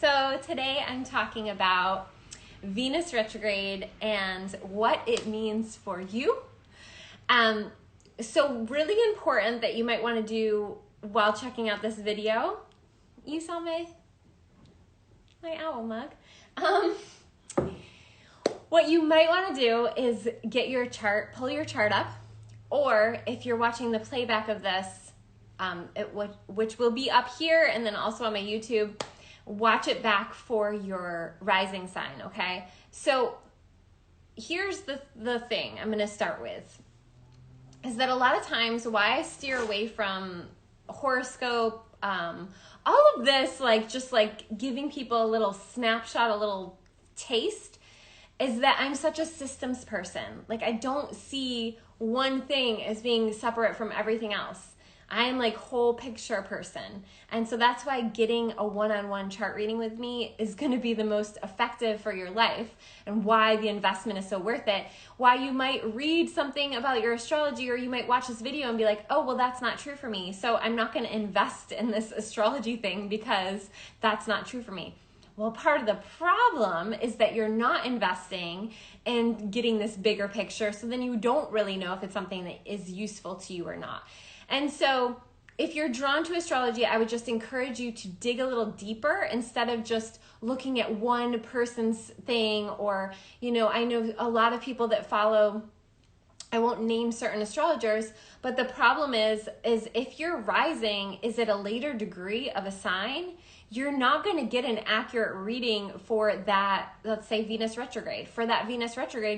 So today I'm talking about Venus retrograde and what it means for you. So really important that you might want to do while checking out this video. You saw my owl mug. What you might want to do is get your chart, pull your chart up, or if you're watching the playback of this, which will be up here and then also on my YouTube, watch it back for your rising sign, okay? So here's the thing I'm going to start with, is that a lot of times why I steer away from horoscope, all of this, just giving people a little snapshot, a little taste, is that I'm such a systems person. I don't see one thing as being separate from everything else. I am whole picture person. And so that's why getting a one-on-one chart reading with me is going to be the most effective for your life, and why the investment is so worth it. Why you might read something about your astrology, or you might watch this video and be like, oh, well, that's not true for me, so I'm not going to invest in this astrology thing because that's not true for me. Well, part of the problem is that you're not investing in getting this bigger picture, so then you don't really know if it's something that is useful to you or not. And so if you're drawn to astrology, I would just encourage you to dig a little deeper instead of just looking at one person's thing. Or, I know a lot of people that follow, I won't name certain astrologers, but the problem is if your rising is at a later degree of a sign, you're not going to get an accurate reading for that, let's say Venus retrograde,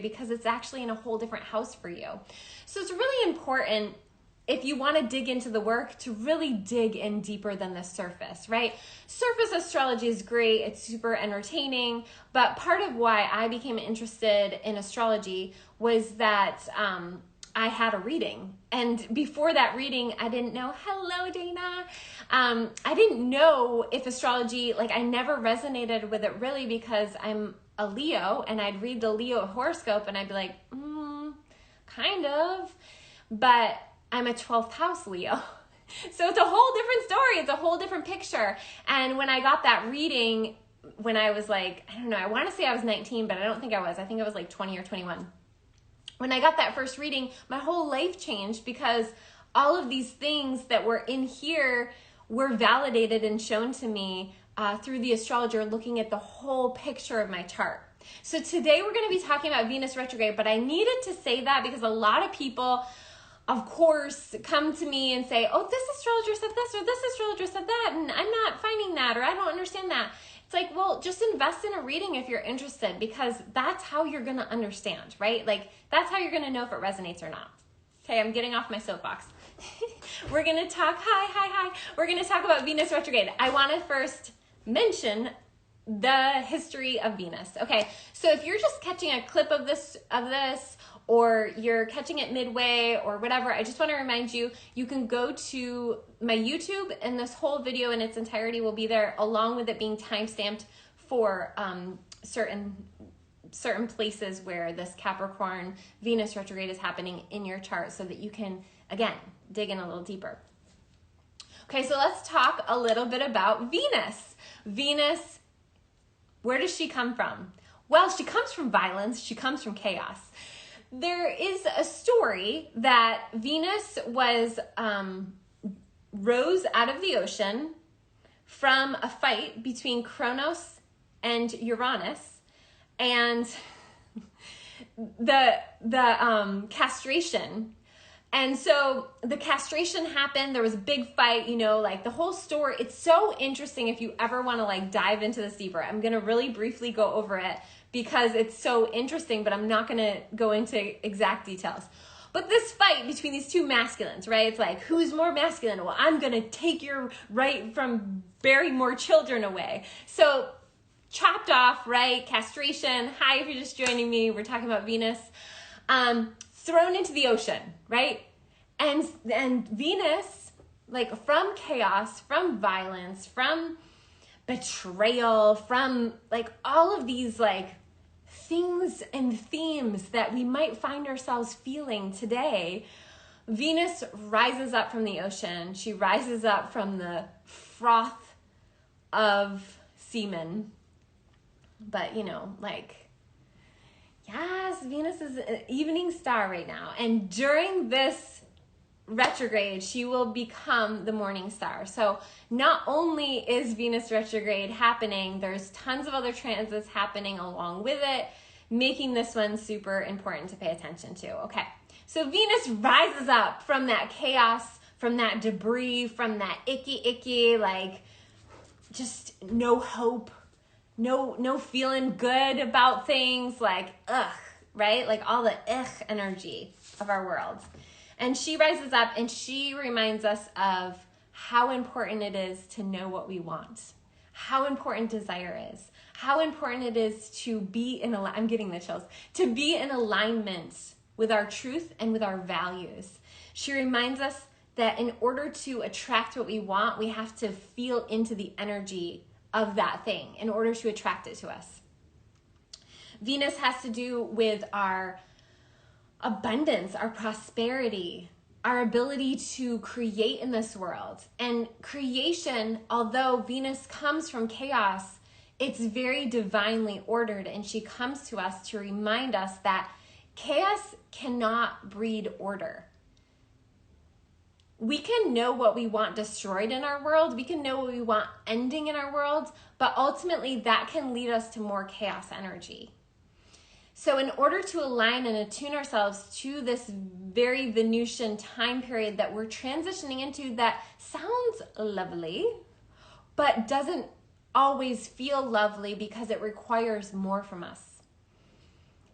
because it's actually in a whole different house for you. So it's really important, if you want to dig into the work, to really dig in deeper than the surface, right? Surface astrology is great. It's super entertaining. But part of why I became interested in astrology was that I had a reading. And before that reading, I didn't know, hello, Dana. I didn't know if astrology, I never resonated with it really, because I'm a Leo, and I'd read the Leo horoscope and I'd be like, kind of. But I'm a 12th house Leo. So it's a whole different story. It's a whole different picture. And when I got that reading, when I was I don't know, I want to say I was 19, but I don't think I was. I think I was 20 or 21. When I got that first reading, my whole life changed, because all of these things that were in here were validated and shown to me through the astrologer looking at the whole picture of my chart. So today we're going to be talking about Venus retrograde, but I needed to say that because a lot of people, of course, come to me and say, oh, this astrologer said this, or this astrologer said that, and I'm not finding that, or I don't understand that. It's well, just invest in a reading if you're interested, because that's how you're going to understand, right? That's how you're going to know if it resonates or not. Okay, I'm getting off my soapbox. We're going to talk, hi. We're going to talk about Venus retrograde. I want to first mention the history of Venus. Okay, so if you're just catching a clip of this, or you're catching it midway or whatever, I just want to remind you, you can go to my YouTube, and this whole video in its entirety will be there, along with it being time-stamped for certain places where this Capricorn Venus retrograde is happening in your chart, so that you can, again, dig in a little deeper. Okay, so let's talk a little bit about Venus. Venus, where does she come from? Well, she comes from violence. She comes from chaos. There is a story that Venus rose out of the ocean from a fight between Kronos and Uranus, and the castration. And so the castration happened. There was a big fight, the whole story. It's so interesting if you ever want to dive into this deeper. I'm going to really briefly go over it, because it's so interesting, but I'm not going to go into exact details. But this fight between these two masculines, right? It's who's more masculine? Well, I'm going to take your right from bearing more children away. So chopped off, right? Castration. Hi, if you're just joining me, we're talking about Venus. Thrown into the ocean, right? And Venus, from chaos, from violence, from betrayal, from all of these things and themes that we might find ourselves feeling today, Venus rises up from the ocean. She rises up from the froth of semen. But, you know, like, yes, Venus is an evening star right now. And during this retrograde, she will become the morning star. So not only is Venus retrograde happening, there's tons of other transits happening along with it, making this one super important to pay attention to. Okay, so Venus rises up from that chaos, from that debris, from that icky, like just no hope, no feeling good about things, like ugh, right? Like all the ugh energy of our world. And she rises up and she reminds us of how important it is to know what we want, how important desire is, how important it is to be I'm getting the chills, to be in alignment with our truth and with our values. She reminds us that in order to attract what we want, we have to feel into the energy of that thing in order to attract it to us. Venus has to do with our abundance, our prosperity, our ability to create in this world. And creation, although Venus comes from chaos, it's very divinely ordered, and she comes to us to remind us that chaos cannot breed order. We can know what we want destroyed in our world, we can know what we want ending in our world, but ultimately that can lead us to more chaos energy. So in order to align and attune ourselves to this very Venusian time period that we're transitioning into, that sounds lovely, but doesn't always feel lovely because it requires more from us.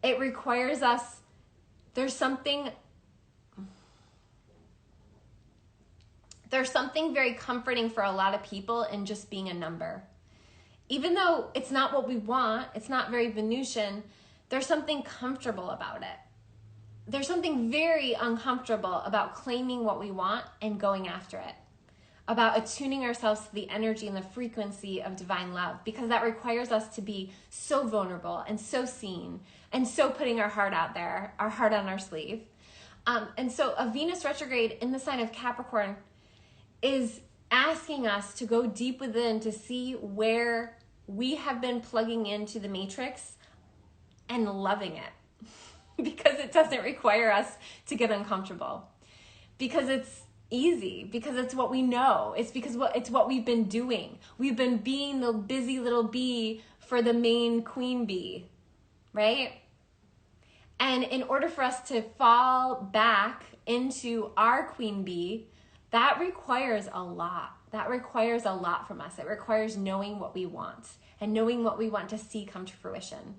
It requires us, there's something very comforting for a lot of people in just being a number. Even though it's not what we want, it's not very Venusian, there's something comfortable about it. There's something very uncomfortable about claiming what we want and going after it, about attuning ourselves to the energy and the frequency of divine love, because that requires us to be so vulnerable and so seen and so putting our heart out there, our heart on our sleeve. And so a Venus retrograde in the sign of Capricorn is asking us to go deep within to see where we have been plugging into the matrix and loving it, because it doesn't require us to get uncomfortable, because it's easy, because it's what we know. It's because it's what we've been doing. We've been being the busy little bee for the main queen bee, right? And in order for us to fall back into our queen bee, that requires a lot. That requires a lot from us. It requires knowing what we want and knowing what we want to see come to fruition.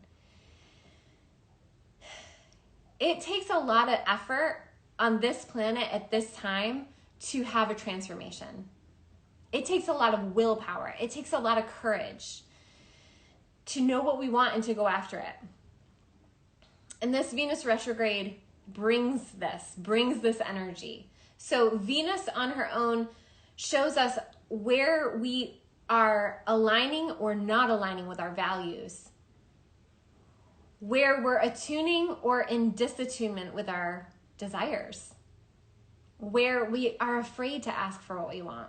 It takes a lot of effort on this planet at this time to have a transformation. It takes a lot of willpower. It takes a lot of courage to know what we want and to go after it. And this Venus retrograde brings this energy. So Venus on her own shows us where we are aligning or not aligning with our values, where we're attuning or in disattunement with our desires, where we are afraid to ask for what we want,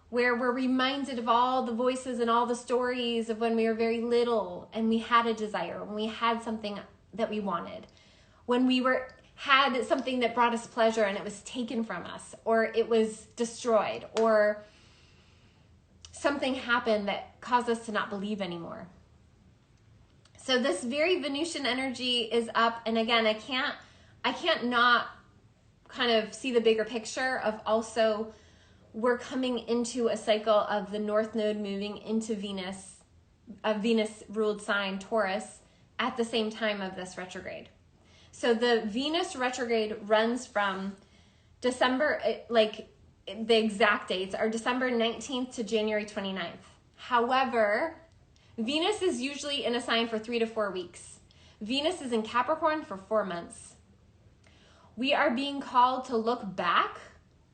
where we're reminded of all the voices and all the stories of when we were very little and we had a desire, when we had something that we wanted, when we had something that brought us pleasure and it was taken from us, or it was destroyed, or something happened that caused us to not believe anymore. So this very Venusian energy is up, and again, I can't not kind of see the bigger picture of also we're coming into a cycle of the North Node moving into Venus, a Venus-ruled sign, Taurus, at the same time of this retrograde. So the Venus retrograde runs from December, like the exact dates are December 19th to January 29th. However, Venus is usually in a sign for 3 to 4 weeks. Venus is in Capricorn for 4 months. We are being called to look back,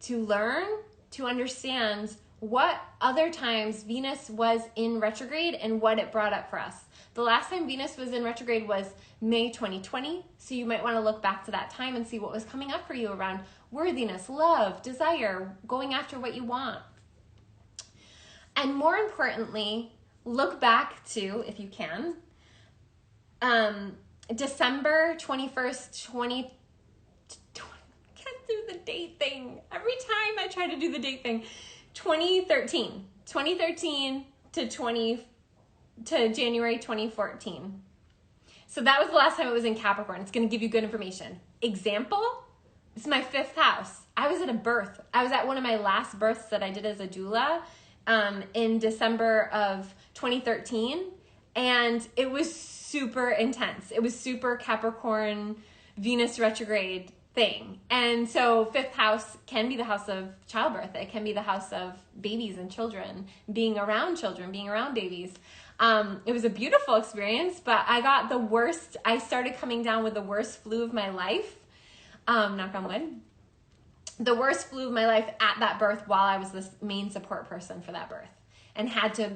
to learn, to understand what other times Venus was in retrograde and what it brought up for us. The last time Venus was in retrograde was May 2020, so you might want to look back to that time and see what was coming up for you around worthiness, love, desire, going after what you want. And more importantly, look back to, if you can, December 21st, 20, can't do the date thing. Every time I try to do the date thing. 2013 to January 2014. So that was the last time it was in Capricorn. It's going to give you good information. Example, this is my 5th house. I was at a birth. I was at one of my last births that I did as a doula in December of 2013. And it was super intense. It was super Capricorn, Venus retrograde thing. And so 5th house can be the house of childbirth. It can be the house of babies and children, being around babies. It was a beautiful experience, but I got the worst. I started coming down with the worst flu of my life. Knock on wood. The worst flu of my life at that birth while I was the main support person for that birth, and had to,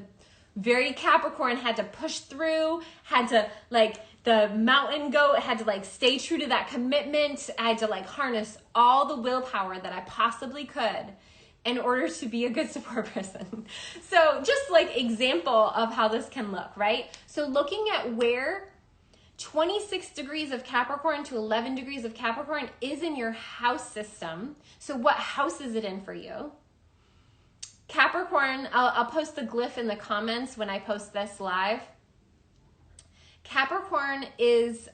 very Capricorn, had to push through, had to like the mountain goat, had to like stay true to that commitment. I had to like harness all the willpower that I possibly could in order to be a good support person. So just like example of how this can look, right? So looking at where 26 degrees of Capricorn to 11 degrees of Capricorn is in your house system. So what house is it in for you? Capricorn, I'll post the glyph in the comments when I post this live. Capricorn is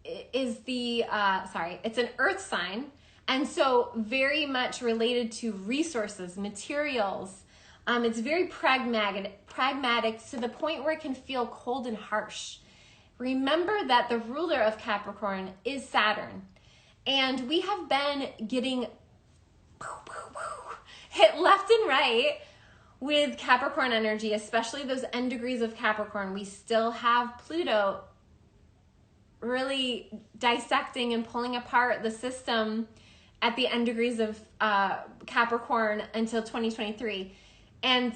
it's an earth sign. And so very much related to resources, materials. It's very pragmatic to the point where it can feel cold and harsh. Remember that the ruler of Capricorn is Saturn. And we have been getting hit left and right with Capricorn energy, especially those end degrees of Capricorn. We still have Pluto really dissecting and pulling apart the system at the end degrees of Capricorn until 2023. And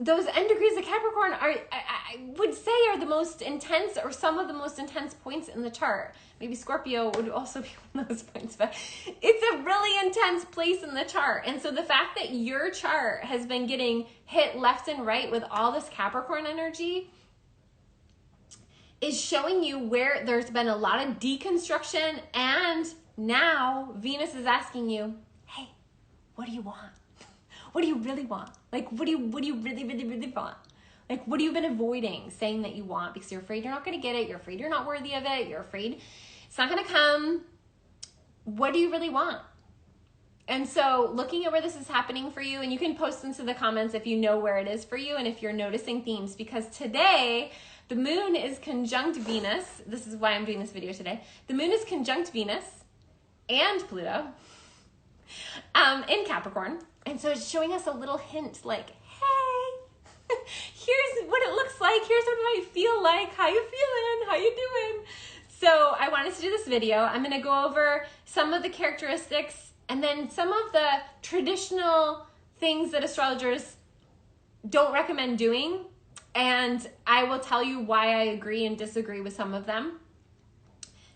those end degrees of Capricorn are, I would say, are the most intense, or some of the most intense points in the chart. Maybe Scorpio would also be one of those points, but it's a really intense place in the chart. And so the fact that your chart has been getting hit left and right with all this Capricorn energy is showing you where there's been a lot of deconstruction, and now Venus is asking you, hey, what do you want? What do you really want? Like, what do you really, really, really want? Like, what have you been avoiding saying that you want because you're afraid you're not going to get it? You're afraid you're not worthy of it. You're afraid it's not going to come. What do you really want? And so looking at where this is happening for you, and you can post into the comments if you know where it is for you and if you're noticing themes, because today the moon is conjunct Venus. This is why I'm doing this video today. The moon is conjunct Venus and Pluto in Capricorn. And so it's showing us a little hint like, hey, here's what it looks like. Here's what it might feel like. How you feeling? How you doing? So I wanted to do this video. I'm going to go over some of the characteristics and then some of the traditional things that astrologers don't recommend doing. And I will tell you why I agree and disagree with some of them.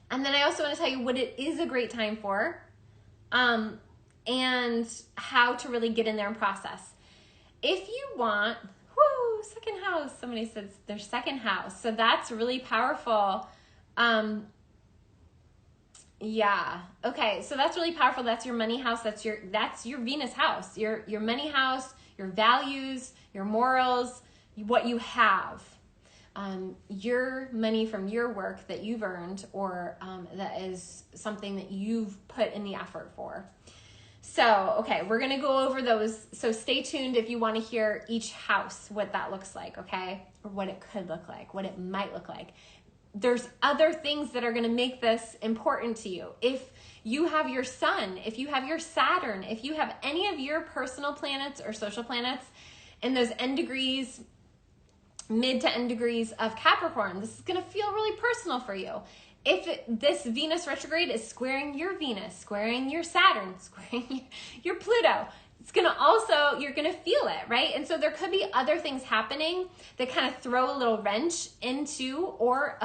And then I also want to tell you what it is a great time for. And how to really get in there and process. If you want, second house, somebody says their second house. So that's really powerful. Yeah. Okay. So that's really powerful. That's your money house. That's your Venus house, your money house, your values, your morals, what you have, your money from your work that you've earned, or, that is something that you've put in the effort for. So, okay, we're going to go over those. So stay tuned if you want to hear each house, what that looks like, okay? Or what it could look like, what it might look like. There's other things that are going to make this important to you. If you have your sun, if you have your Saturn, if you have any of your personal planets or social planets in those end degrees, mid to end degrees of Capricorn, this is going to feel really personal for you. If this Venus retrograde is squaring your Venus, squaring your Saturn, squaring your Pluto, it's going to also, you're going to feel it, right? And so there could be other things happening that kind of throw a little wrench into, or,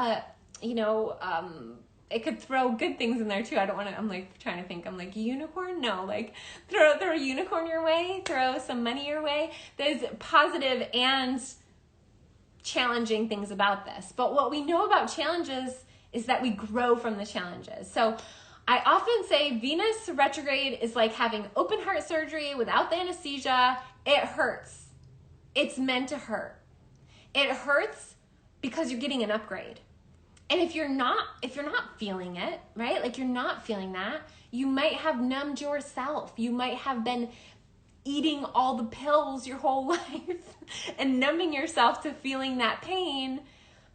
it could throw good things in there too. I don't want to, I'm like trying to think, I'm like, unicorn? No, like throw a unicorn your way, throw some money your way. There's positive and challenging things about this. But what we know about challenges is that we grow from the challenges. So I often say Venus retrograde is like having open heart surgery without the anesthesia. It hurts. It's meant to hurt. It hurts because you're getting an upgrade. And if you're not feeling it, right? Like you're not feeling that, you might have numbed yourself. You might have been eating all the pills your whole life and numbing yourself to feeling that pain.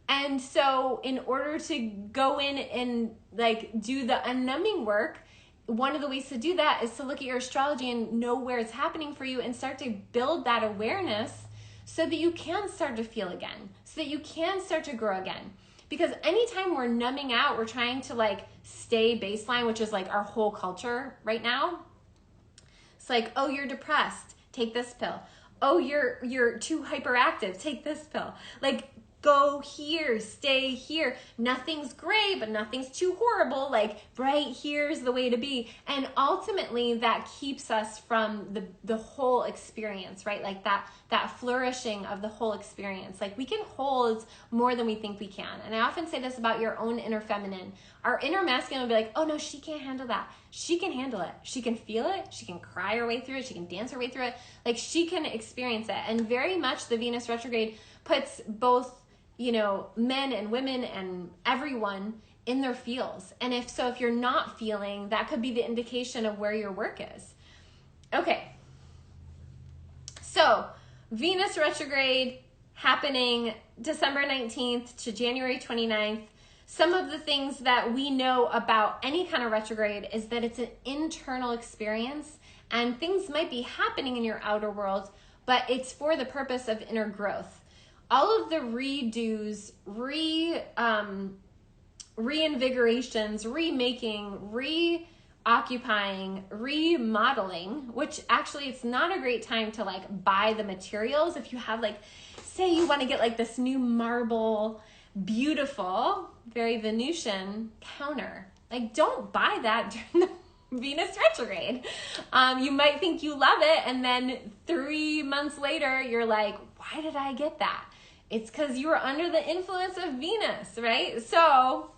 And so in order to go in and like do the unnumbing work, one of the ways to do that is to look at your astrology and know where it's happening for you and start to build that awareness so that you can start to feel again, so that you can start to grow again. Because anytime we're numbing out, we're trying to like stay baseline, which is like our whole culture right now. It's like, oh, you're depressed, take this pill. Oh, you're too hyperactive, take this pill. Like, go here, stay here. Nothing's great, but nothing's too horrible. Like, right here's the way to be. And ultimately, that keeps us from the whole experience, right? Like that flourishing of the whole experience. Like, we can hold more than we think we can. And I often say this about your own inner feminine. Our inner masculine will be like, oh no, she can't handle that. She can handle it. She can feel it. She can cry her way through it. She can dance her way through it. Like, she can experience it. And very much the Venus retrograde puts both, you know, men and women and everyone in their feels. And if you're not feeling, that could be the indication of where your work is. Okay. So Venus retrograde happening December 19th to January 29th. Some of the things that we know about any kind of retrograde is that it's an internal experience and things might be happening in your outer world, but it's for the purpose of inner growth. All of the redos, reinvigorations, remaking, reoccupying, remodeling, which actually it's not a great time to like buy the materials. If you have like, say you want to get like this new marble, beautiful, very Venusian counter, like don't buy that during the Venus retrograde. You might think you love it, and then 3 months later, you're like, why did I get that? It's because you were under the influence of Venus, right? So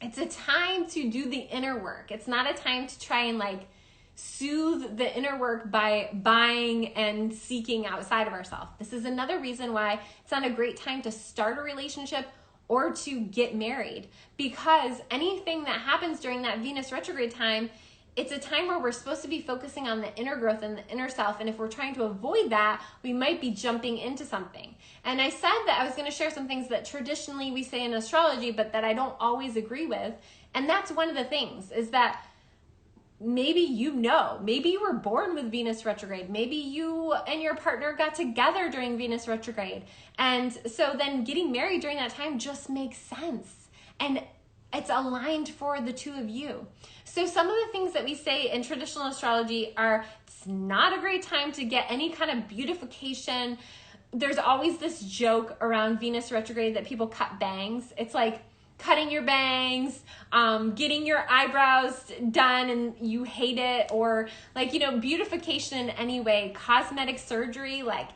it's a time to do the inner work. It's not a time to try and like soothe the inner work by buying and seeking outside of ourselves. This is another reason why it's not a great time to start a relationship or to get married, because anything that happens during that Venus retrograde time, it's a time where we're supposed to be focusing on the inner growth and the inner self. And if we're trying to avoid that, we might be jumping into something. And I said that I was going to share some things that traditionally we say in astrology, but that I don't always agree with. And that's one of the things, is that maybe maybe you were born with Venus retrograde. Maybe you and your partner got together during Venus retrograde. And so then getting married during that time just makes sense. And it's aligned for the two of you. So some of the things that we say in traditional astrology are, it's not a great time to get any kind of beautification. There's always this joke around Venus retrograde that people cut bangs. It's like cutting your bangs, getting your eyebrows done and you hate it, or like, beautification in any way, cosmetic surgery, like,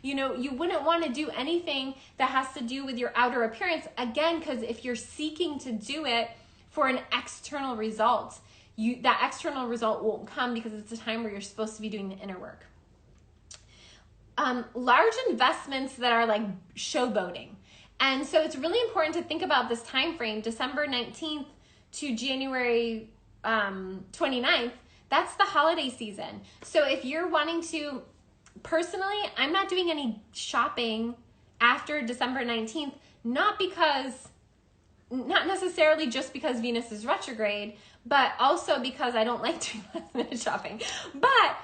you wouldn't want to do anything that has to do with your outer appearance. Again, because if you're seeking to do it for an external result, that external result won't come, because it's a time where you're supposed to be doing the inner work. Large investments that are like showboating. And so it's really important to think about this time frame, December 19th to January 29th. That's the holiday season. So if you're wanting to, personally, I'm not doing any shopping after December 19th, not necessarily just because Venus is retrograde, but also because I don't like doing last minute shopping. But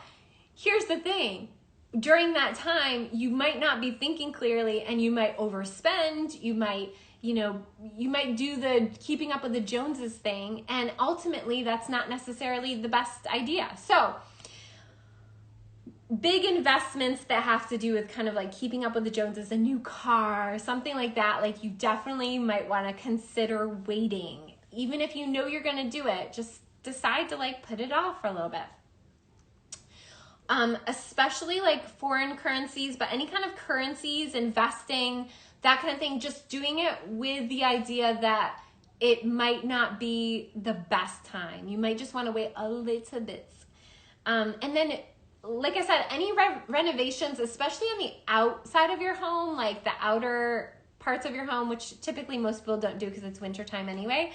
here's the thing. During that time, you might not be thinking clearly and you might overspend. You might do the keeping up with the Joneses thing. And ultimately, that's not necessarily the best idea. So big investments that have to do with kind of like keeping up with the Joneses, a new car, something like that, like you definitely might want to consider waiting. even if you know you're going to do it, just decide to like put it off for a little bit. Especially like foreign currencies, but any kind of currencies, investing, that kind of thing, just doing it with the idea that it might not be the best time. You might just want to wait a little bit. And then, like I said, any renovations, especially on the outside of your home, like the outer parts of your home, which typically most people don't do because it's wintertime anyway,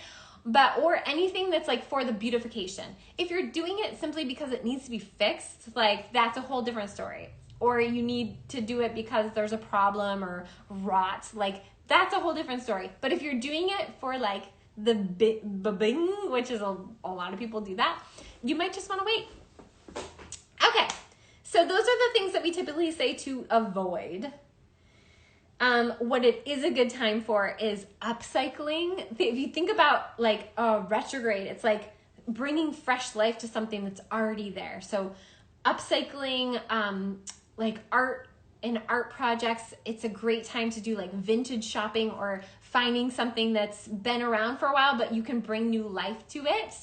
or anything that's like for the beautification. If you're doing it simply because it needs to be fixed, like that's a whole different story. Or you need to do it because there's a problem or rot, like that's a whole different story. But if you're doing it for like the bing, which is a lot of people do that, you might just want to wait. Okay, so those are the things that we typically say to avoid. What it is a good time for is upcycling. If you think about like a retrograde, it's like bringing fresh life to something that's already there. So upcycling, like art and art projects, it's a great time to do like vintage shopping or finding something that's been around for a while, but you can bring new life to it.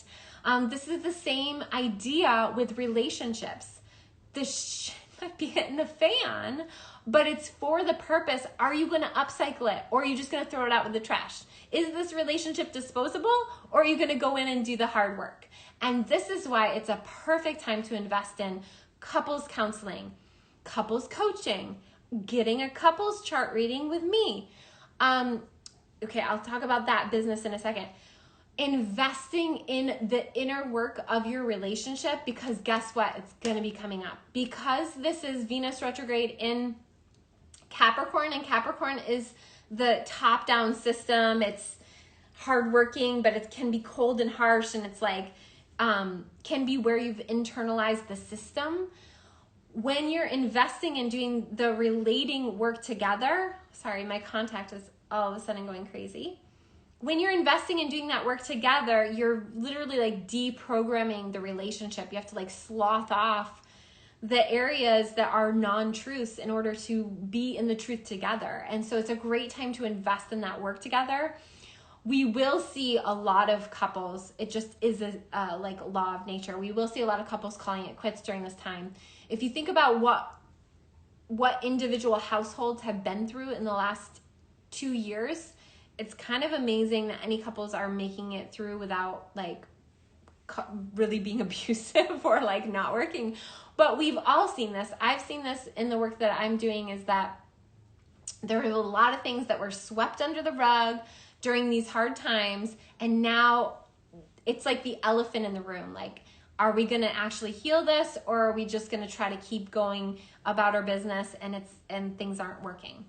This is the same idea with relationships. The shit might be hitting the fan, but it's for the purpose. Are you going to upcycle it, or are you just going to throw it out with the trash? Is this relationship disposable, or are you going to go in and do the hard work? And this is why it's a perfect time to invest in couples counseling, couples coaching, getting a couples chart reading with me. Okay, I'll talk about that business in a second. Investing in the inner work of your relationship, because guess what? It's going to be coming up. Because this is Venus retrograde in Capricorn, and Capricorn is the top-down system. It's hardworking, but it can be cold and harsh, and it's like, can be where you've internalized the system. When you're investing in doing the relating work together, sorry, my contact is all of a sudden going crazy. When you're investing in doing that work together, you're literally like deprogramming the relationship. You have to like sloth off the areas that are non-truths in order to be in the truth together. And so it's a great time to invest in that work together. We will see a lot of couples, it just is a like law of nature. We will see a lot of couples calling it quits during this time. If you think about what individual households have been through in the last 2 years, it's kind of amazing that any couples are making it through without like really being abusive or like not working. But we've all seen this. I've seen this in the work that I'm doing, is that there are a lot of things that were swept under the rug during these hard times. And now it's like the elephant in the room. Like, are we going to actually heal this, or are we just going to try to keep going about our business and things aren't working?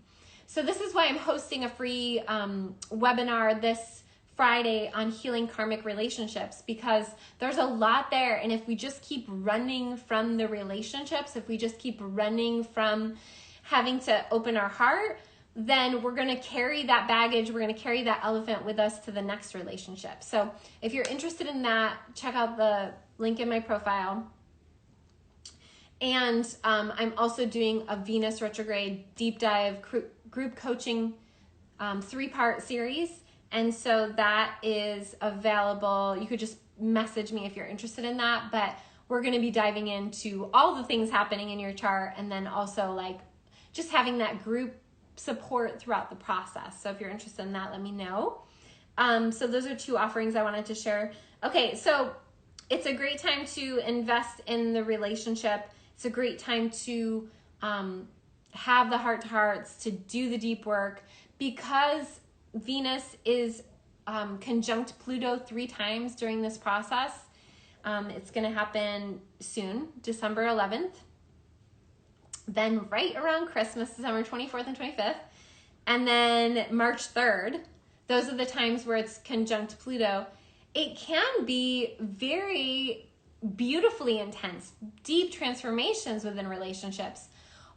So this is why I'm hosting a free webinar this Friday on healing karmic relationships, because there's a lot there. And if we just keep running from the relationships, if we just keep running from having to open our heart, then we're going to carry that baggage. We're going to carry that elephant with us to the next relationship. So if you're interested in that, check out the link in my profile. And I'm also doing a Venus retrograde deep dive group coaching 3-part series. And so that is available. You could just message me if you're interested in that. But we're going to be diving into all the things happening in your chart, and then also like just having that group support throughout the process. So if you're interested in that, let me know. So those are 2 offerings I wanted to share. Okay, so it's a great time to invest in the relationship. It's a great time to have the heart-to-hearts, to do the deep work, because Venus is conjunct Pluto 3 times during this process. It's going to happen soon, December 11th. Then right around Christmas, December 24th and 25th. And then March 3rd. Those are the times where it's conjunct Pluto. It can be very beautifully intense, deep transformations within relationships.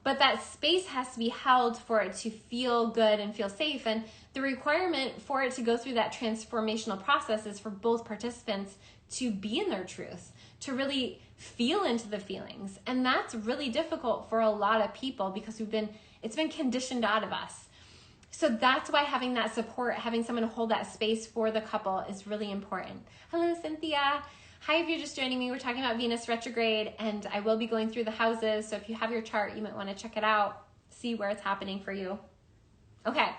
But that space has to be held for it to feel good and feel safe. And the requirement for it to go through that transformational process is for both participants to be in their truth, to really feel into the feelings. And that's really difficult for a lot of people because it's been conditioned out of us. So that's why having that support, having someone to hold that space for the couple is really important. Hello, Cynthia. Hi, if you're just joining me, we're talking about Venus retrograde, and I will be going through the houses. So if you have your chart, you might want to check it out, see where it's happening for you. Okay.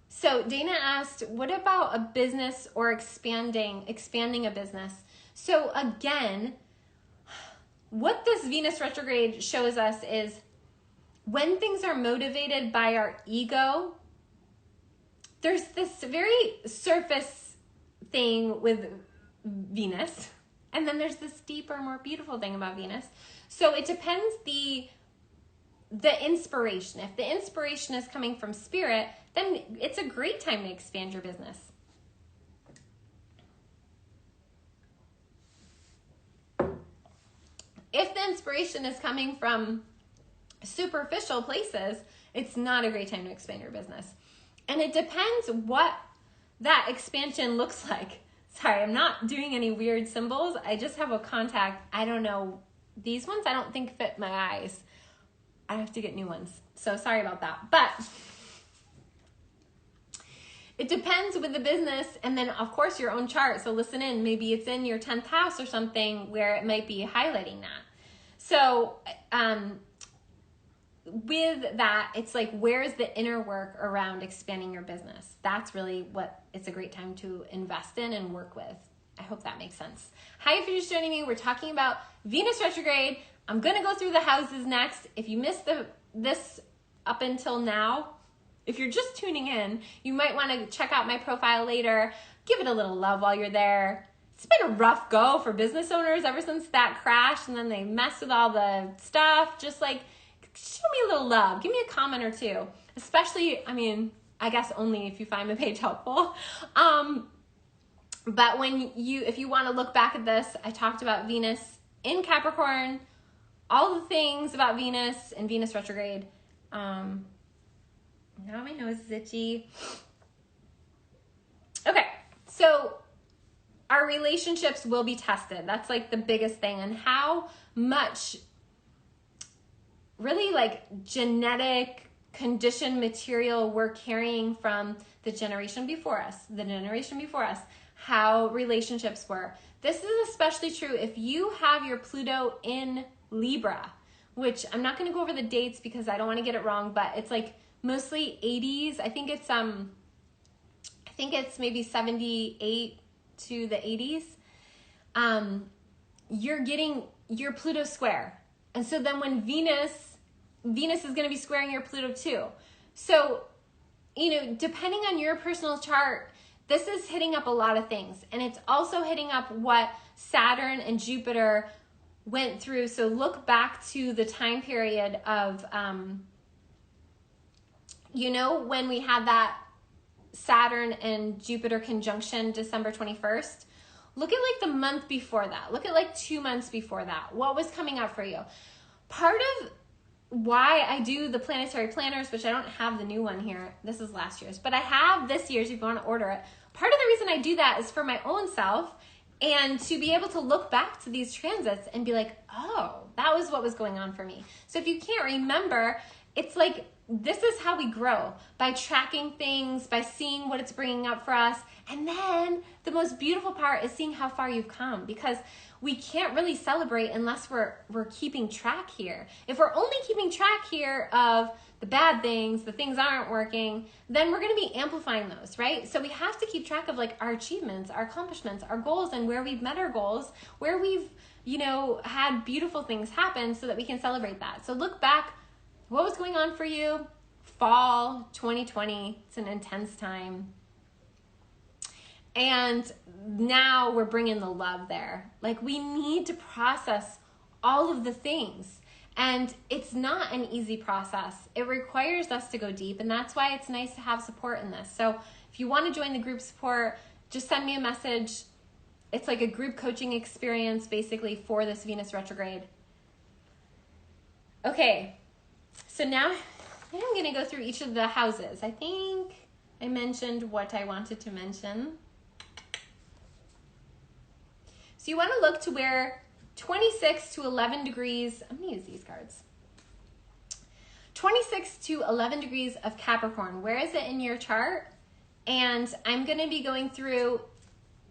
So Dana asked, what about a business or expanding a business? So again, what this Venus retrograde shows us is when things are motivated by our ego, there's this very surface thing with Venus, and then there's this deeper, more beautiful thing about Venus. So it depends the inspiration. If the inspiration is coming from spirit, then it's a great time to expand your business. If the inspiration is coming from superficial places, it's not a great time to expand your business. And it depends what that expansion looks like. Sorry, I'm not doing any weird symbols. I just have a contact. I don't know. These ones I don't think fit my eyes. I have to get new ones. So sorry about that. But it depends with the business, and then of course your own chart. So listen in, maybe it's in your 10th house or something where it might be highlighting that. So with that, it's like, where's the inner work around expanding your business? That's really what it's a great time to invest in and work with. I hope that makes sense. Hi, if you're just joining me, we're talking about Venus retrograde. I'm going to go through the houses next. If you missed this up until now, if you're just tuning in, you might want to check out my profile later. Give it a little love while you're there. It's been a rough go for business owners ever since that crash, and then they mess with all the stuff. Just like, show me a little love. Give me a comment or two. Especially, I mean, I guess only if you find my page helpful. But if you want to look back at this, I talked about Venus in Capricorn, all the things about Venus and Venus retrograde. Now my nose is itchy. Okay, so our relationships will be tested. That's like the biggest thing. And how much really like genetic conditioned material we're carrying from the generation before us, how relationships were. This is especially true if you have your Pluto in Libra, which I'm not going to go over the dates because I don't want to get it wrong, but it's like mostly 80s. I think it's maybe 78 to the 80s. You're getting your Pluto square. And so then when Venus is going to be squaring your Pluto too. So, depending on your personal chart, this is hitting up a lot of things. And it's also hitting up what Saturn and Jupiter went through. So look back to the time period of, when we had that Saturn and Jupiter conjunction, December 21st. Look at like the month before that. Look at like 2 months before that. What was coming up for you? Part of why I do the planetary planners, which I don't have the new one here. This is last year's, but I have this year's if you want to order it. Part of the reason I do that is for my own self and to be able to look back to these transits and be like, oh, that was what was going on for me. So if you can't remember, it's like, this is how we grow, by tracking things, by seeing what it's bringing up for us. And then the most beautiful part is seeing how far you've come, because we can't really celebrate unless we're keeping track here. If we're only keeping track here of the bad things, the things aren't working, then we're going to be amplifying those, right? So we have to keep track of like our achievements, our accomplishments, our goals, and where we've met our goals, where we've, had beautiful things happen so that we can celebrate that. So look back. What was going on for you? Fall 2020. It's an intense time. And now we're bringing the love there. Like, we need to process all of the things. And it's not an easy process. It requires us to go deep. And that's why it's nice to have support in this. So if you want to join the group support, just send me a message. It's like a group coaching experience basically for this Venus retrograde. Okay. So now I'm going to go through each of the houses. I think I mentioned what I wanted to mention. So you want to look to where 26 to 11 degrees, I'm going to use these cards. 26 to 11 degrees of Capricorn. Where is it in your chart? And I'm going to be going through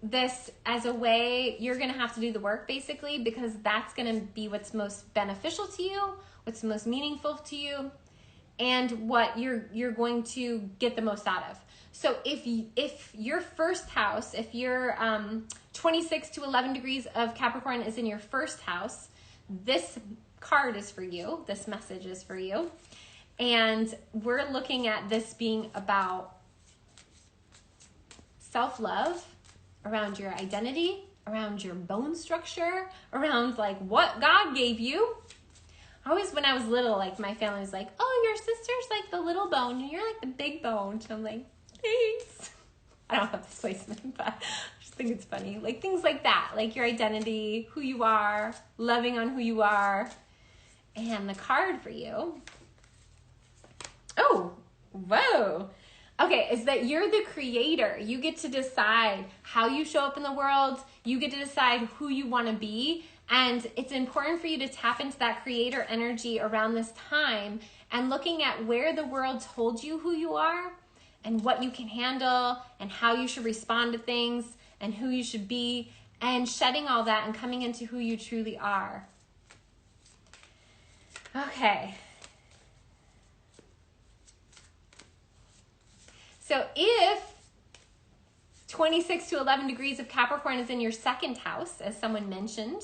this as a way you're going to have to do the work, basically, because that's going to be what's most beneficial to you, what's most meaningful to you, and what you're going to get the most out of. So if your first house, if your 26 to 11 degrees of Capricorn is in your first house, this card is for you. This message is for you. And we're looking at this being about self-love, around your identity, around your bone structure, around like what God gave you. Always when I was little, like my family was like, oh, your sister's like the little bone and you're like the big bone. And I'm like, thanks. I don't have this placement, but I just think it's funny. Like things like that, like your identity, who you are, loving on who you are. And the card for you. Oh, whoa. Okay, is that you're the creator. You get to decide how you show up in the world. You get to decide who you want to be. And it's important for you to tap into that creator energy around this time and looking at where the world told you who you are and what you can handle and how you should respond to things and who you should be, and shedding all that and coming into who you truly are. Okay. So if 26 to 11 degrees of Capricorn is in your second house, as someone mentioned,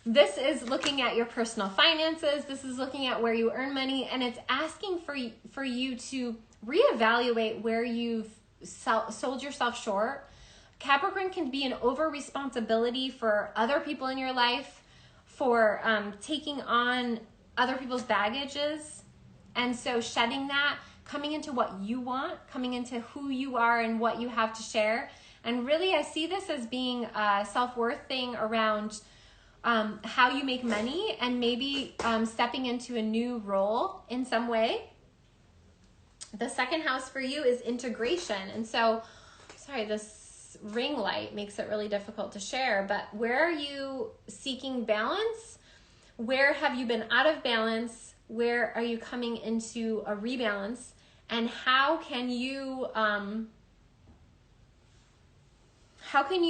this is looking at your personal finances. This is looking at where you earn money, and it's asking for you to reevaluate where you've sold yourself short. Capricorn can be an over responsibility for other people in your life, for taking on other people's baggages. And so shedding that, coming into what you want, coming into who you are and what you have to share. And really, I see this as being a self-worth thing around how you make money and maybe stepping into a new role in some way. The second house for you is integration. And so, sorry, this ring light makes it really difficult to share, but where are you seeking balance? Where have you been out of balance? Where are you coming into a rebalance? And how can you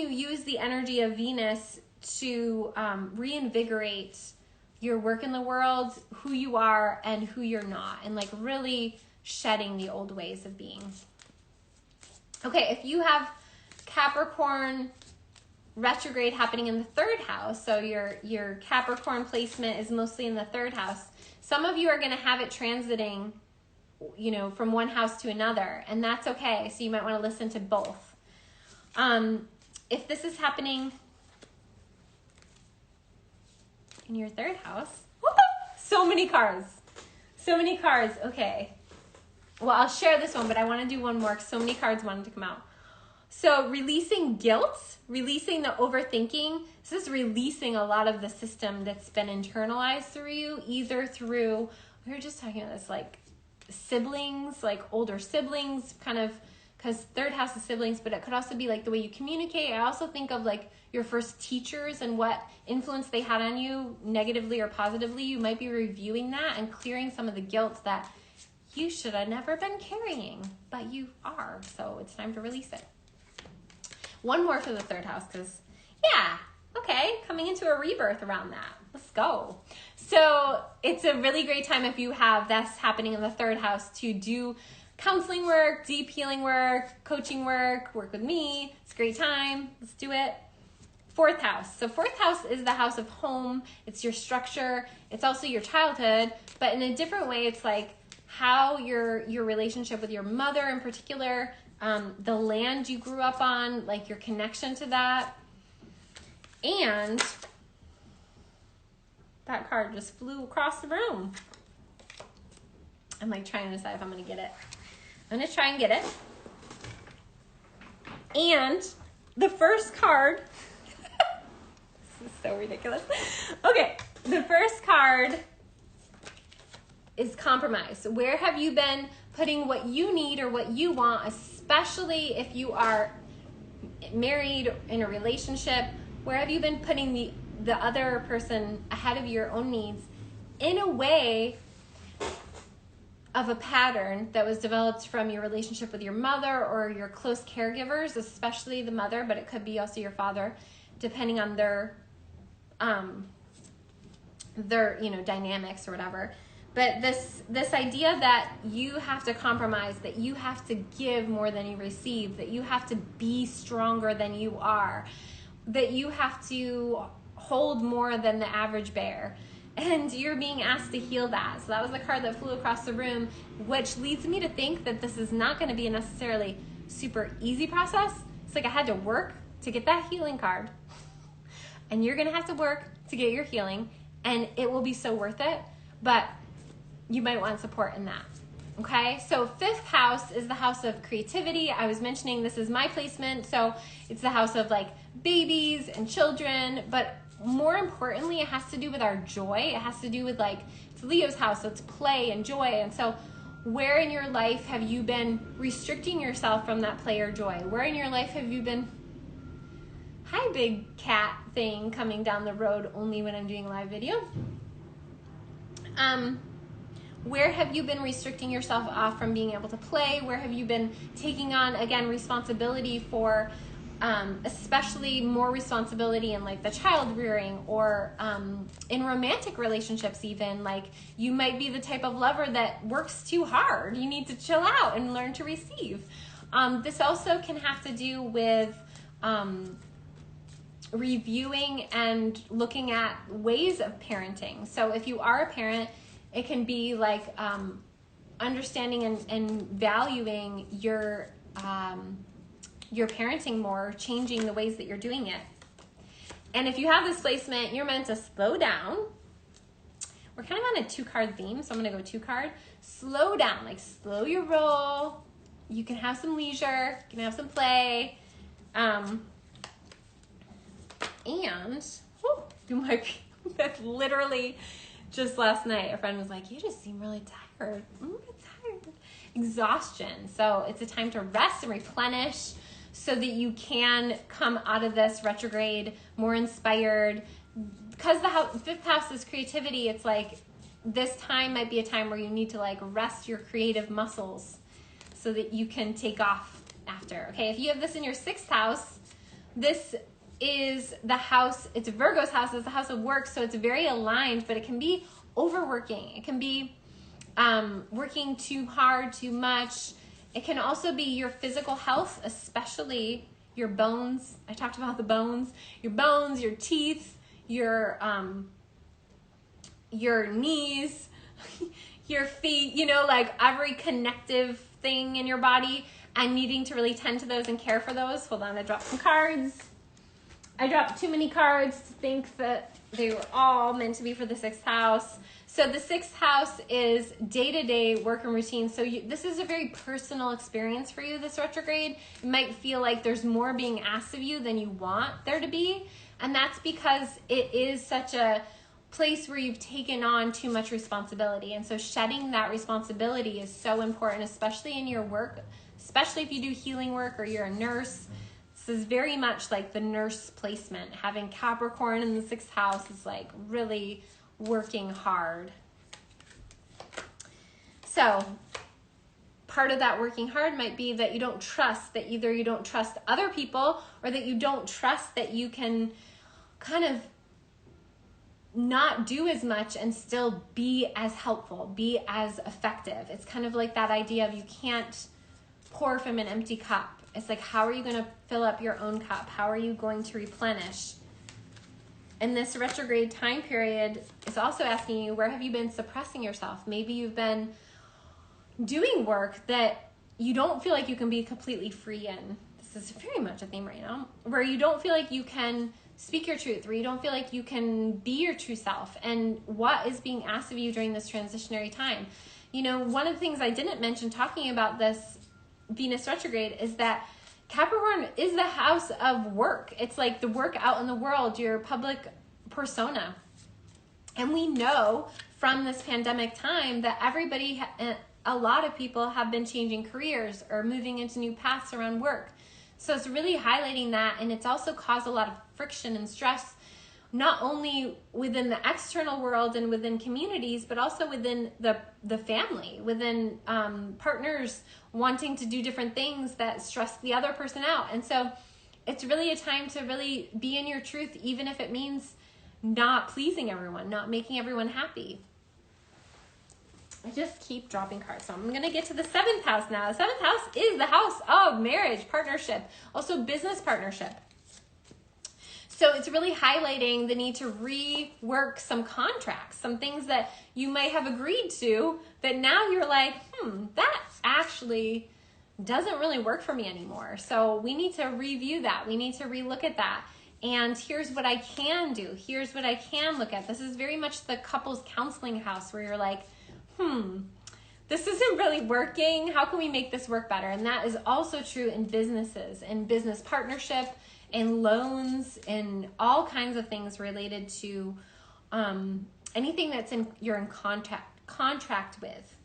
use the energy of Venus to reinvigorate your work in the world, who you are and who you're not, and like really shedding the old ways of being. Okay, if you have Capricorn retrograde happening in the third house, so your Capricorn placement is mostly in the third house, some of you are going to have it transiting, from one house to another, and that's okay. So you might want to listen to both. If this is happening in your third house, so many cards. Okay. Well, I'll share this one, but I want to do one more because so many cards wanted to come out. So releasing guilt, releasing the overthinking. This is releasing a lot of the system that's been internalized through you, either through, we were just talking about this, like siblings, like older siblings, kind of, because third house is siblings, but it could also be like the way you communicate. I also think of like your first teachers and what influence they had on you, negatively or positively. You might be reviewing that and clearing some of the guilt that you should have never been carrying, but you are. So it's time to release it. One more for the third house, because, coming into a rebirth around that. Let's go. So it's a really great time if you have this happening in the third house to do counseling work, deep healing work, coaching work with me. It's a great time. Let's do it. Fourth house. So fourth house is the house of home. It's your structure. It's also your childhood, but in a different way. It's like how your relationship with your mother in particular, the land you grew up on, like your connection to that. And that card just flew across the room. I'm like trying to decide if I'm going to get it. I'm going to try and get it. And the first card, this is so ridiculous. Okay, the first card is compromise. Where have you been putting what you need or what you want, especially if you are married in a relationship? Where have you been putting the other person ahead of your own needs in a way of a pattern that was developed from your relationship with your mother or your close caregivers, especially the mother, but it could be also your father, depending on their dynamics or whatever. But this idea that you have to compromise, that you have to give more than you receive, that you have to be stronger than you are, that you have to hold more than the average bear, and you're being asked to heal that. So that was the card that flew across the room, which leads me to think that this is not going to be a necessarily super easy process. It's like I had to work to get that healing card, and you're going to have to work to get your healing, and it will be so worth it, but you might want support in that. Okay, so 5th house is the house of creativity. I was mentioning this is my placement, so it's the house of like babies and children, but more importantly, it has to do with our joy. It has to do with like, it's Leo's house, so it's play and joy. And so where in your life have you been restricting yourself from that play or joy? Where in your life have you been, hi big cat thing coming down the road only when I'm doing a live video. Where have you been restricting yourself off from being able to play? Where have you been taking on, again, responsibility for, especially more responsibility in like the child rearing or in romantic relationships even? Like you might be the type of lover that works too hard. You need to chill out and learn to receive. This also can have to do with reviewing and looking at ways of parenting. So if you are a parent, it can be like understanding and valuing your parenting more, changing the ways that you're doing it. And if you have this placement, you're meant to slow down. We're kind of on a 2-card theme, so I'm going to go 2-card. Slow down, like slow your roll. You can have some leisure, you can have some play. And that's literally just last night, a friend was like, you just seem really tired. I'm a bit tired. Exhaustion. So it's a time to rest and replenish so that you can come out of this retrograde more inspired. Because the 5th house is creativity, it's like this time might be a time where you need to like rest your creative muscles so that you can take off after. Okay, if you have this in your 6th house, this is the house, it's Virgo's house, it's the house of work, so it's very aligned, but it can be overworking. It can be working too hard, too much. It can also be your physical health, especially your bones. I talked about the bones, your teeth, your knees, your feet, like every connective thing in your body, and needing to really tend to those and care for those. Hold on, I dropped some cards. I dropped too many cards to think that they were all meant to be for the 6th house. So the 6th house is day-to-day work and routine. So this is a very personal experience for you, this retrograde. It might feel like there's more being asked of you than you want there to be. And that's because it is such a place where you've taken on too much responsibility. And so shedding that responsibility is so important, especially in your work, especially if you do healing work or you're a nurse. This is very much like the nurse placement. Having Capricorn in the 6th house is like really working hard. So part of that working hard might be that you don't trust, that either you don't trust other people or that you don't trust that you can kind of not do as much and still be as helpful, be as effective. It's kind of like that idea of you can't pour from an empty cup. It's like, how are you going to fill up your own cup? How are you going to replenish? And this retrograde time period is also asking you, where have you been suppressing yourself? Maybe you've been doing work that you don't feel like you can be completely free in. This is very much a theme right now, where you don't feel like you can speak your truth, where you don't feel like you can be your true self. And what is being asked of you during this transitionary time? One of the things I didn't mention talking about this Venus retrograde is that Capricorn is the house of work. It's like the work out in the world, your public persona. And we know from this pandemic time that a lot of people have been changing careers or moving into new paths around work. So it's really highlighting that, and it's also caused a lot of friction and stress not only within the external world and within communities, but also within the family, within partners wanting to do different things that stress the other person out. And so it's really a time to really be in your truth, even if it means not pleasing everyone, not making everyone happy. I just keep dropping cards. So I'm going to get to the 7th house now. The 7th house is the house of marriage, partnership, also business partnership. So it's really highlighting the need to rework some contracts, some things that you might have agreed to that now you're like, that actually doesn't really work for me anymore. So we need to review that. We need to relook at that. And here's what I can do. Here's what I can look at. This is very much the couples counseling house where you're like, this isn't really working. How can we make this work better? And that is also true in businesses and business partnership and loans and all kinds of things related to anything that's you're in contract with.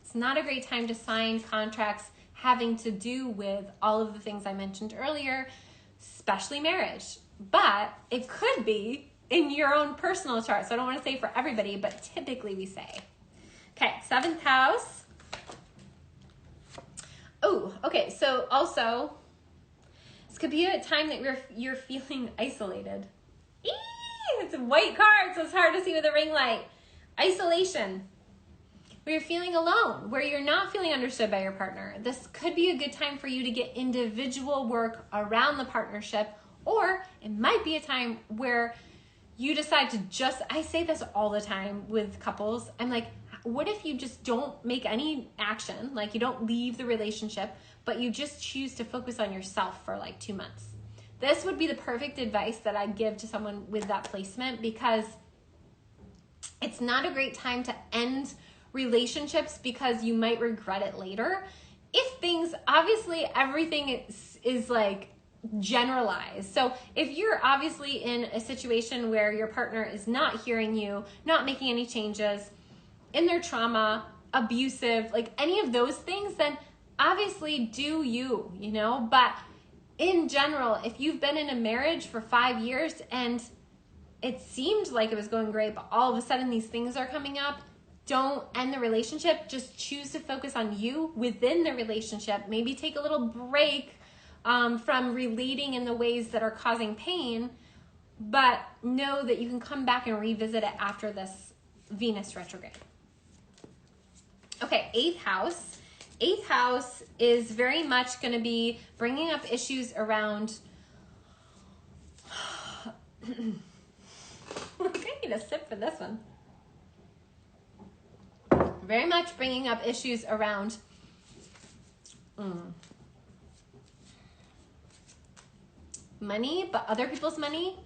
It's not a great time to sign contracts having to do with all of the things I mentioned earlier, especially marriage. But it could be in your own personal chart. So I don't want to say for everybody, but typically we say. Okay, 7th house. Oh, okay, so also, this could be a time that you're feeling isolated. It's a white card, so it's hard to see with a ring light. Isolation, where you're feeling alone, where you're not feeling understood by your partner. This could be a good time for you to get individual work around the partnership, or it might be a time where you decide to I say this all the time with couples. I'm like, what if you just don't make any action? Like you don't leave the relationship, but you just choose to focus on yourself for like 2 months. This would be the perfect advice that I'd give to someone with that placement, because it's not a great time to end relationships because you might regret it later. If things, obviously everything is like generalized. So if you're obviously in a situation where your partner is not hearing you, not making any changes, in their trauma, abusive, like any of those things, then obviously do you know? But in general, if you've been in a marriage for 5 years and it seemed like it was going great, but all of a sudden these things are coming up, don't end the relationship. Just choose to focus on you within the relationship. Maybe take a little break from relating in the ways that are causing pain, but know that you can come back and revisit it after this Venus retrograde. Okay, 8th house. 8th house is very much going to be bringing up issues around... I need a sip for this one. Very much bringing up issues around money, but other people's money.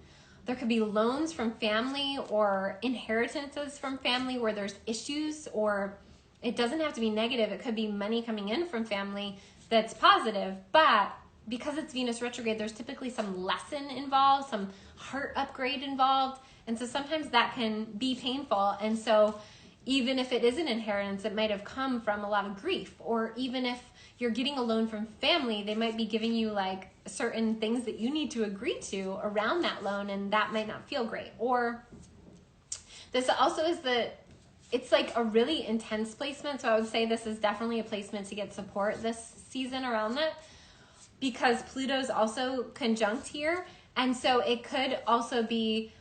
There could be loans from family or inheritances from family where there's issues, or it doesn't have to be negative. It could be money coming in from family that's positive, but because it's Venus retrograde, there's typically some lesson involved, some heart upgrade involved, and so sometimes that can be painful. And so even if it is an inheritance, it might have come from a lot of grief. Or even if you're getting a loan from family, they might be giving you like certain things that you need to agree to around that loan, and that might not feel great. Or this also is it's like a really intense placement. So I would say this is definitely a placement to get support this season around that, because Pluto's also conjunct here. And so it could also be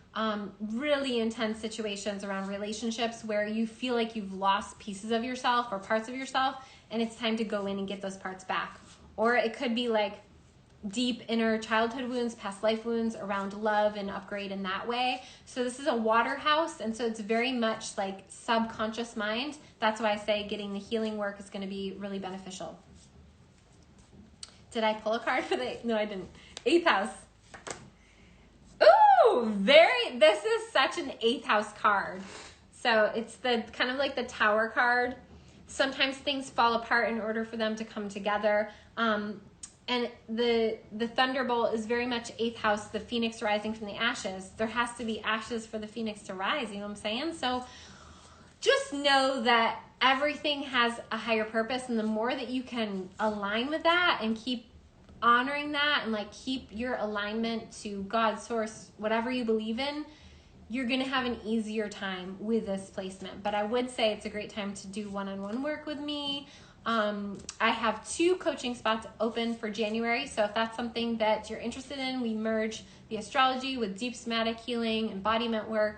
really intense situations around relationships where you feel like you've lost pieces of yourself or parts of yourself, and it's time to go in and get those parts back. Or it could be like deep inner childhood wounds, past life wounds around love and upgrade in that way. So this is a water house, and so it's very much like subconscious mind. That's why I say getting the healing work is going to be really beneficial. Did I pull a card for no, I didn't. 8th house. Ooh, this is such an 8th house card. So it's the kind of like the Tower card. Sometimes things fall apart in order for them to come together. And the Thunderbolt is very much 8th house, the phoenix rising from the ashes. There has to be ashes for the phoenix to rise, you know what I'm saying? So just know that everything has a higher purpose, and the more that you can align with that and keep honoring that and like keep your alignment to God, source, whatever you believe in, you're going to have an easier time with this placement. But I would say it's a great time to do one-on-one work with me. I have 2 coaching spots open for January. So if that's something that you're interested in, we merge the astrology with deep somatic healing, embodiment work,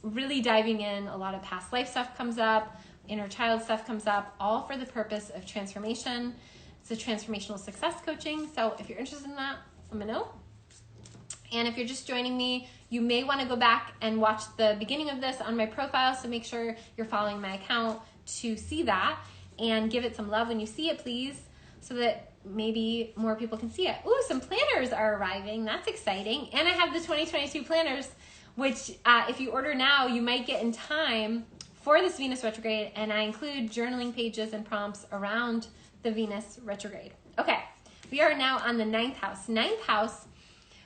really diving in. A lot of past life stuff comes up, inner child stuff comes up, all for the purpose of transformation. It's a transformational success coaching. So if you're interested in that, let me know. And if you're just joining me, you may want to go back and watch the beginning of this on my profile. So make sure you're following my account to see that, and give it some love when you see it, please, so that maybe more people can see it. Ooh, some planners are arriving. That's exciting. And I have the 2022 planners, which if you order now, you might get in time for this Venus retrograde. And I include journaling pages and prompts around the Venus retrograde. Okay, we are now on the 9th house. 9th house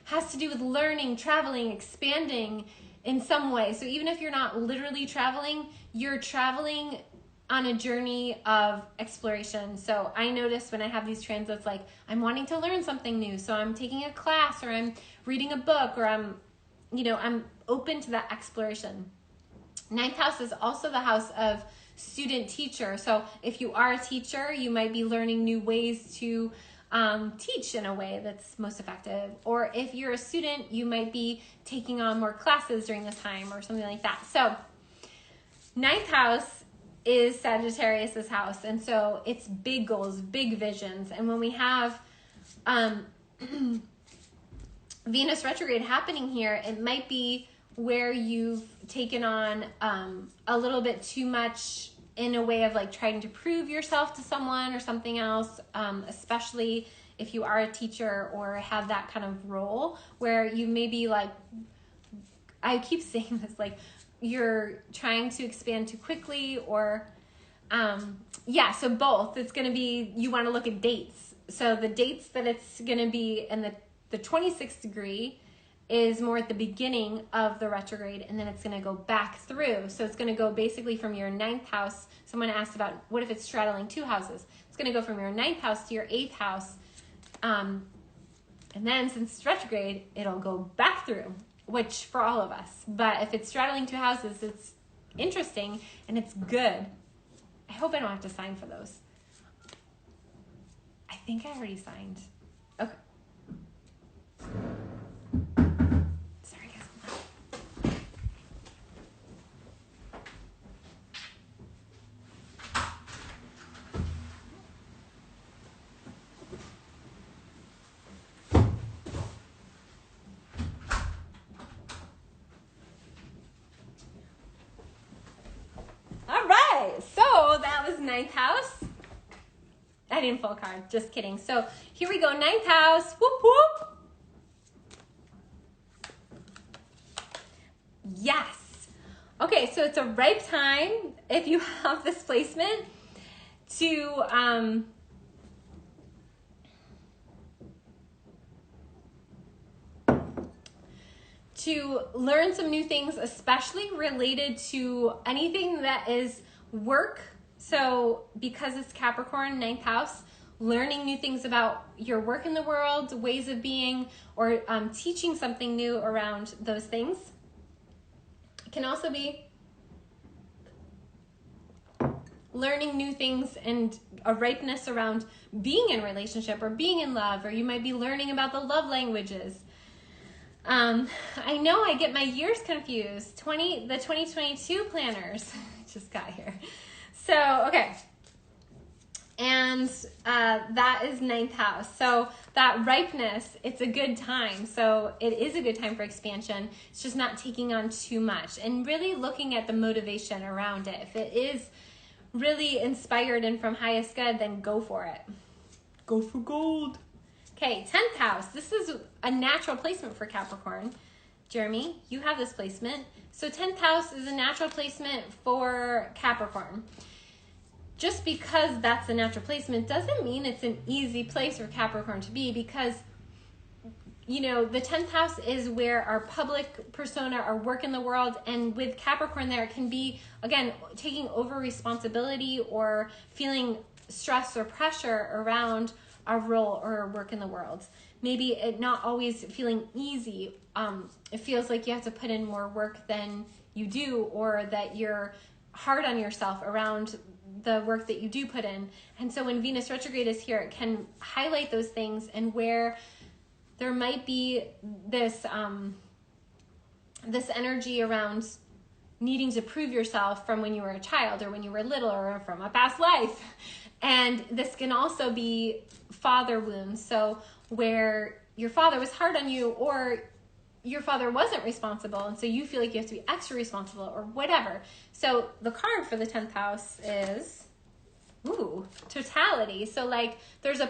has to do with learning, traveling, expanding in some way. So even if you're not literally traveling, you're traveling on a journey of exploration. So I notice when I have these transits, like I'm wanting to learn something new. So I'm taking a class, or I'm reading a book, or I'm open to that exploration. 9th house is also the house of student teacher. So if you are a teacher, you might be learning new ways to teach in a way that's most effective. Or if you're a student, you might be taking on more classes during this time or something like that. So 9th house is Sagittarius's house, and so it's big goals, big visions. And when we have Venus retrograde happening here, it might be where you've taken on a little bit too much in a way of like trying to prove yourself to someone or something else, especially if you are a teacher or have that kind of role where you maybe like, I keep saying this, like you're trying to expand too quickly, or so both. It's going to be, you want to look at dates. So the dates that it's going to be in the 26th degree is more at the beginning of the retrograde, and then it's going to go back through. So it's going to go basically from your 9th house. Someone asked about what if it's straddling 2 houses. It's going to go from your 9th house to your 8th house. And then since it's retrograde, it'll go back through, which for all of us. But if it's straddling 2 houses, it's interesting and it's good. I hope I don't have to sign for those. I think I already signed. Okay. Sorry, guys. All right, so that was 9th house. I didn't pull a card, just kidding. So here we go, 9th house, whoop whoop. Yes. Okay, so it's a ripe time if you have this placement to learn some new things, especially related to anything that is work. So because it's Capricorn, 9th house, learning new things about your work in the world, ways of being, or teaching something new around those things. It can also be learning new things and a ripeness around being in a relationship or being in love, or you might be learning about the love languages. I know I get my years confused. The 2022 planners just got here. So, okay. And that is 9th house. So that ripeness, it's a good time. So it is a good time for expansion. It's just not taking on too much and really looking at the motivation around it. If it is really inspired and from highest good, then go for it. Go for gold. Okay, 10th house. This is a natural placement for Capricorn. Jeremy, you have this placement. So 10th house is a natural placement for Capricorn. Just because that's a natural placement doesn't mean it's an easy place for Capricorn to be, because, you know, the 10th house is where our public persona, our work in the world, and with Capricorn there, it can be, again, taking over responsibility or feeling stress or pressure around our role or our work in the world. maybe it not always feeling easy. It feels like you have to put in more work than you do, or that you're hard on yourself around the work that you do put in. And so when Venus retrograde is here, it can highlight those things, and where there might be this this energy around needing to prove yourself from when you were a child, or when you were little, or from a past life. And this can also be father wounds. So where your father was hard on you, or your father wasn't responsible, and so you feel like you have to be extra responsible, or whatever. So the card for the 10th house is, totality. So like there's a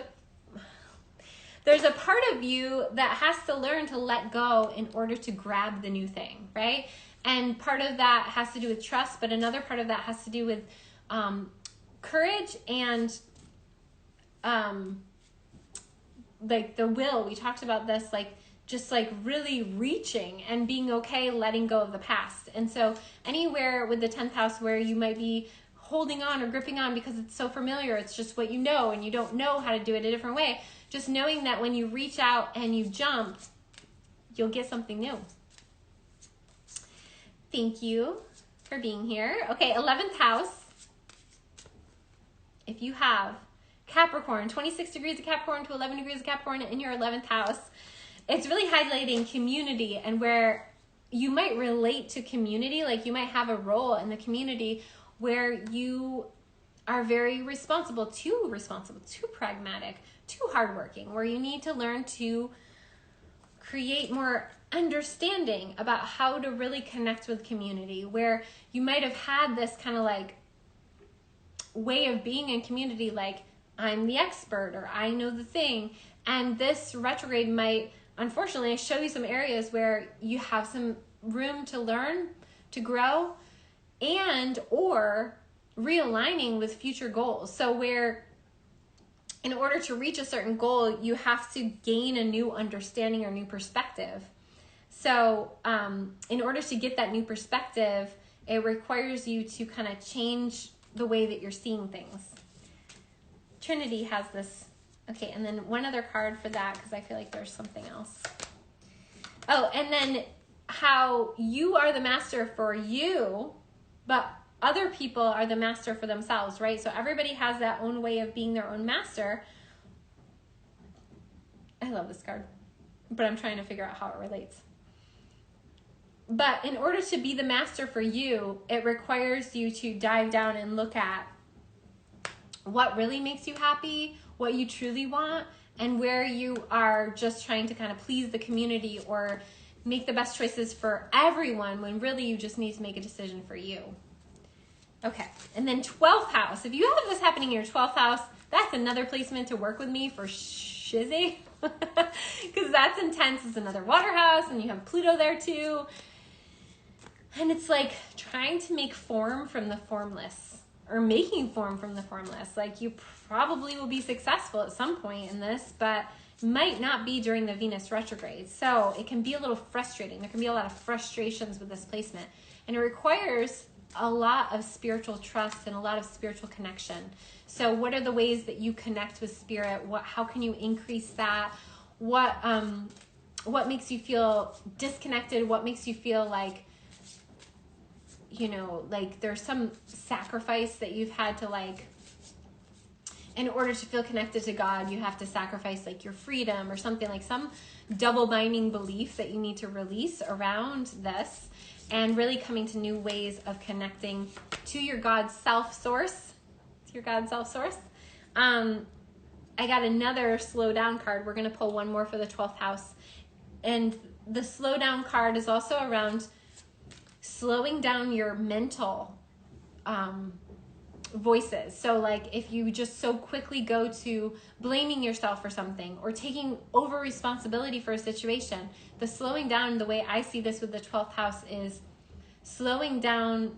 part of you that has to learn to let go in order to grab the new thing, right? And part of that has to do with trust, but another part of that has to do with courage and like the will. We talked about this, like just like really reaching and being okay letting go of the past. And so anywhere with the 10th house where you might be holding on or gripping on because it's so familiar, it's just what you know, and you don't know how to do it a different way, just knowing that when you reach out and you jump, you'll get something new. Thank you for being here. Okay, 11th house. If you have Capricorn, 26 degrees of Capricorn to 11 degrees of Capricorn in your 11th house, it's really highlighting community, and where you might relate to community, like you might have a role in the community where you are very responsible, too pragmatic, too hardworking, where you need to learn to create more understanding about how to really connect with community, where you might have had this kind of like way of being in community, like I'm the expert, or I know the thing. And this retrograde might, unfortunately, show you some areas where you have some room to learn, to grow, and or realigning with future goals. So where in order to reach a certain goal, you have to gain a new understanding or new perspective. So in order to get that new perspective, it requires you to kind of change the way that you're seeing things. Trinity has this. Okay, and then one other card for that, because I feel like there's something else. Oh, and then how you are the master for you, but other people are the master for themselves, right? So everybody has that own way of being their own master. I love this card, but I'm trying to figure out how it relates. But in order to be the master for you, it requires you to dive down and look at what really makes you happy, what you truly want, and where you are just trying to kind of please the community or make the best choices for everyone, when really you just need to make a decision for you. Okay, and then 12th house. If you have this happening in your 12th house, that's another placement to work with me for shizzy, because that's intense. It's another water house, and you have Pluto there too. And it's like trying to make form from the formless, or making form from the formless. Like you probably will be successful at some point in this, but might not be during the Venus retrograde. So it can be a little frustrating. There can be a lot of frustrations with this placement, and it requires a lot of spiritual trust and a lot of spiritual connection. So what are the ways that you connect with spirit? How can you increase that? What makes you feel disconnected? What makes you feel like, you know, like there's some sacrifice that you've had to, like, in order to feel connected to God, you have to sacrifice like your freedom or something, like some double binding belief that you need to release around this, and really coming to new ways of connecting to your God self source. To your God self source. I got another slow down card. We're going to pull one more for the 12th house. And the slow down card is also around slowing down your mental voices. So like if you just so quickly go to blaming yourself for something or taking over responsibility for a situation, the slowing down, the way I see this with the 12th house, is slowing down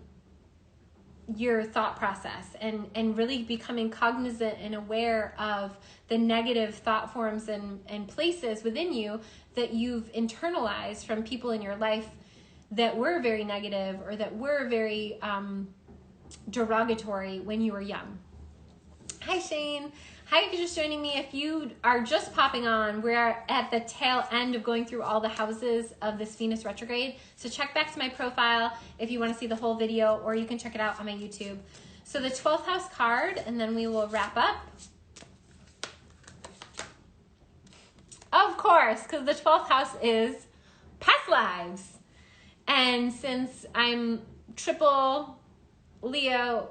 your thought process and really becoming cognizant and aware of the negative thought forms and places within you that you've internalized from people in your life that were very negative or that were very derogatory when you were young. Hi, Shane. Hi, if you're just joining me. If you are just popping on, we're at the tail end of going through all the houses of this Venus retrograde. So check back to my profile if you want to see the whole video, or you can check it out on my YouTube. So the 12th house card, and then we will wrap up. Of course, because the 12th house is past lives. And since I'm triple Leo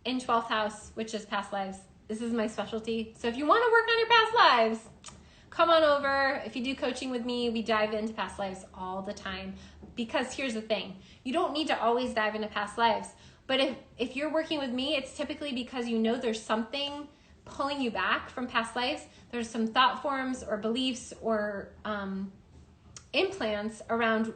in 12th house, which is past lives, this is my specialty. So if you want to work on your past lives, come on over. If you do coaching with me, we dive into past lives all the time. Because here's the thing, you don't need to always dive into past lives. But if you're working with me, it's typically because you know there's something pulling you back from past lives. There's some thought forms or beliefs or implants around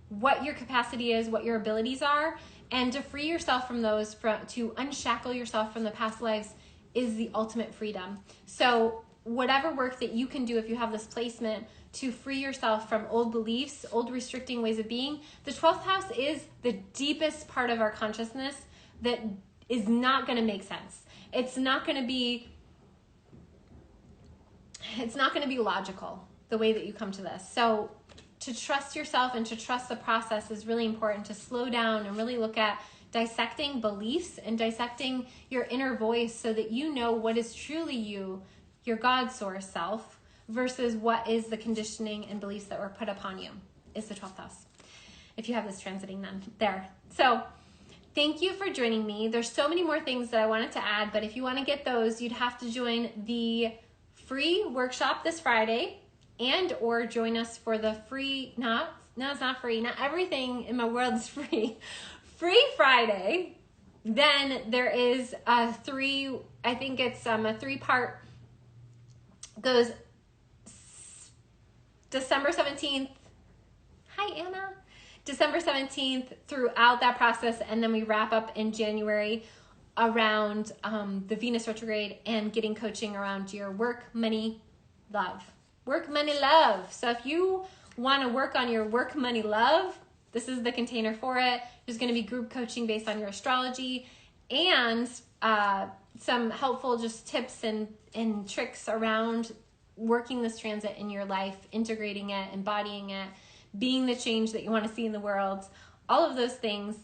what your capacity is, what your abilities are, and to free yourself from those, to unshackle yourself from the past lives is the ultimate freedom. So whatever work that you can do if you have this placement to free yourself from old beliefs, old restricting ways of being, the 12th house is the deepest part of our consciousness that is not going to make sense. It's not going to be logical the way that you come to this. So to trust yourself and to trust the process is really important, to slow down and really look at dissecting beliefs and dissecting your inner voice so that you know what is truly you, your God source self, versus what is the conditioning and beliefs that were put upon you. Is the 12th house, if you have this transiting then there. So thank you for joining me. There's so many more things that I wanted to add, but if you want to get those, you'd have to join the free workshop this Friday, and or join us for the free, no, it's not free. Not everything in my world is free. Free Friday. Then there is a three-part, goes December 17th. Hi, Anna. December 17th throughout that process, and then we wrap up in January around the Venus retrograde and getting coaching around your work, money, love. Work, money, love. So if you want to work on your work, money, love, this is the container for it. There's going to be group coaching based on your astrology and some helpful just tips and tricks around working this transit in your life, integrating it, embodying it, being the change that you want to see in the world. All of those things